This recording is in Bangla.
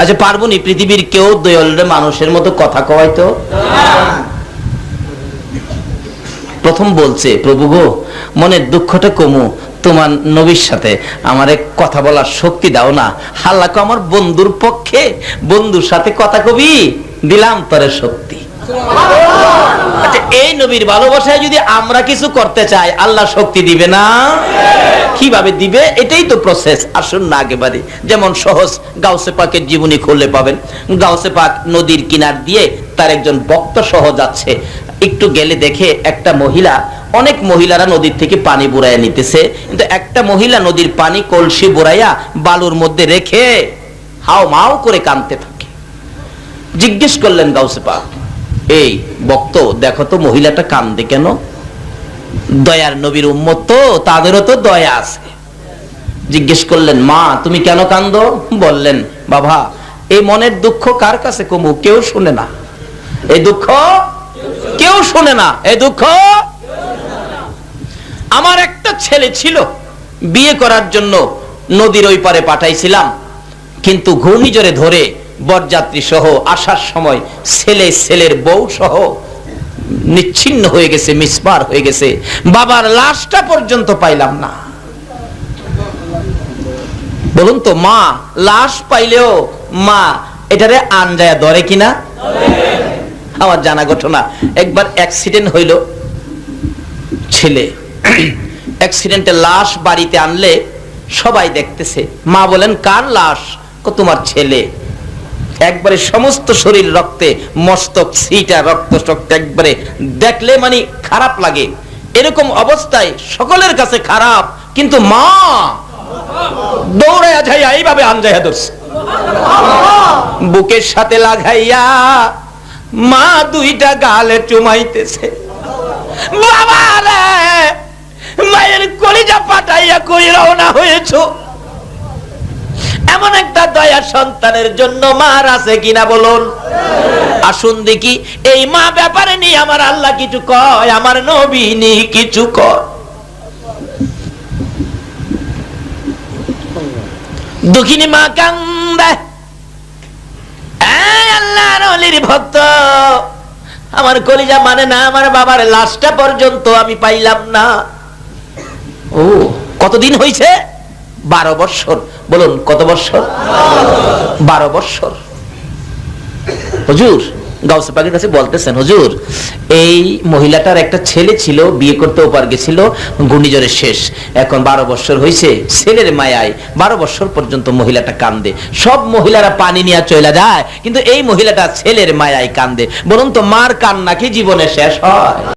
আচ্ছা পারবো নি পৃথিবীর কেউ দয়ালুর মানুষের মতো কথা কওয়াইতো? প্রথম বলছে, প্রভু গো, মনের দুঃখটা কমু, তোমার নবীর সাথে আমারে কথা বলার শক্তি দাও না। আল্লাহ কো, আমার বন্ধুর পক্ষে, বন্ধুর সাথে কথা কবি, দিলাম তোরে শক্তি। আচ্ছা এই নবীর ভালোবাসায় যদি আমরা কিছু করতে চাই, আল্লাহ শক্তি দিবে না? কিভাবে দিবে? এটাই তো প্রসেস। আসুন না আগে বাড়ি। যেমন সহজ, গাউসে পাকের জীবনী খুললে পাবেন। গাউসে পাক নদীর কিনার দিয়ে তার একজন ভক্ত সহ যাচ্ছে। একটু গেলে দেখে একটা মহিলা, অনেক মহিলারা নদীর থেকে পানি বুড়াইয়া নিতেছে, কিন্তু একটা মহিলা নদীর পানি কলসি বুড়াইয়া বালুর মধ্যে রেখে হাও মাও করে কাঁদতে থাকে। জিজ্ঞেস করলেন গাউসে পাক, এই ভক্ত, দেখো তো মহিলাটা কান্দে কেন? দয়ার নবীর উম্মত তো, তাদেরও তো দয়া আছে। জিজ্ঞেস করলেন, মা তুমি কেন কান্দো? বললেন, বাবা এই মনের দুঃখ কার কাছে কমু? কেউ শুনে না এই দুঃখ, কেউ শুনে না এই দুঃখ। আমার একটা ছেলে ছিল, বিয়ে করার জন্য নদীর ওই পারে পাঠাইছিলাম, কিন্তু ঘূর্ণিঝড়ে ধরে বরযাত্রী সহ আসার সময় ছেলের বউ সহ নিচ্ছিন্ন হয়ে গেছে, মিসমার হয়ে গেছে। বাবার লাশটা পর্যন্ত পাইলাম না। বলুন তো, মা লাশ পাইলেও মা এটারে আনজায়া ধরে কিনা? আমার জানা ঘটনা, একবার অ্যাক্সিডেন্ট হইল, ছেলে অ্যাক্সিডেন্টে লাশ বাড়িতে আনলে সবাই দেখতেছে। মা বলেন, কার লাশ? তোমার ছেলে। একবারে সমস্ত শরীর রক্তে, মস্তক সিটা রক্ত রক্ত, একবারে দেখলে মানে খারাপ লাগে। এরকম অবস্থায় সকলের কাছে খারাপ, কিন্তু মা দৌড়াইয়া যাইয়া এইভাবে আনজাইয়া ধরছে, বুকের সাথে লাগাইয়া মা দুইটা গালে চুমাইতেছে। বাবা রে, মায়ের কলিজা পাঠাইয়া কই রওনা হয়েছো। এমন একটা দয়া সন্তানের জন্য মার আছে কিনা বলুন? আসুন দেখি এই মা ব্যাপারে নিয়ে আমার আল্লাহ কিছু কয়, আমার নবী নিয়ে কিছু কয়। দুঃখিনী মা কান্দে, আল্লাহর ওলির ভক্ত, আমার কলিজা মানে না, আমার বাবার লাশটা পর্যন্ত আমি পাইলাম না। ও কতদিন হয়েছে? 12 বছর। বলুন কত বছর? 12 বছর। হুজুর গাউসে পাকের কাছে বলতেছেন, হুজুর এই মহিলাটার একটা ছেলে ছিল, বিয়ে করতে ওপার গেছিল, ঘূর্ণিঝড়ের শেষ, এখন 12 বছর হয়েছে, ছেলের মায়ায় 12 বছর পর্যন্ত মহিলাটা কান্দে। সব মহিলারা পানি নিয়ে চলে যায়, কিন্তু এই মহিলাটা ছেলের মায়ায় কান্দে। বলুন তো, মার কান্না কি জীবনে শেষ হয়?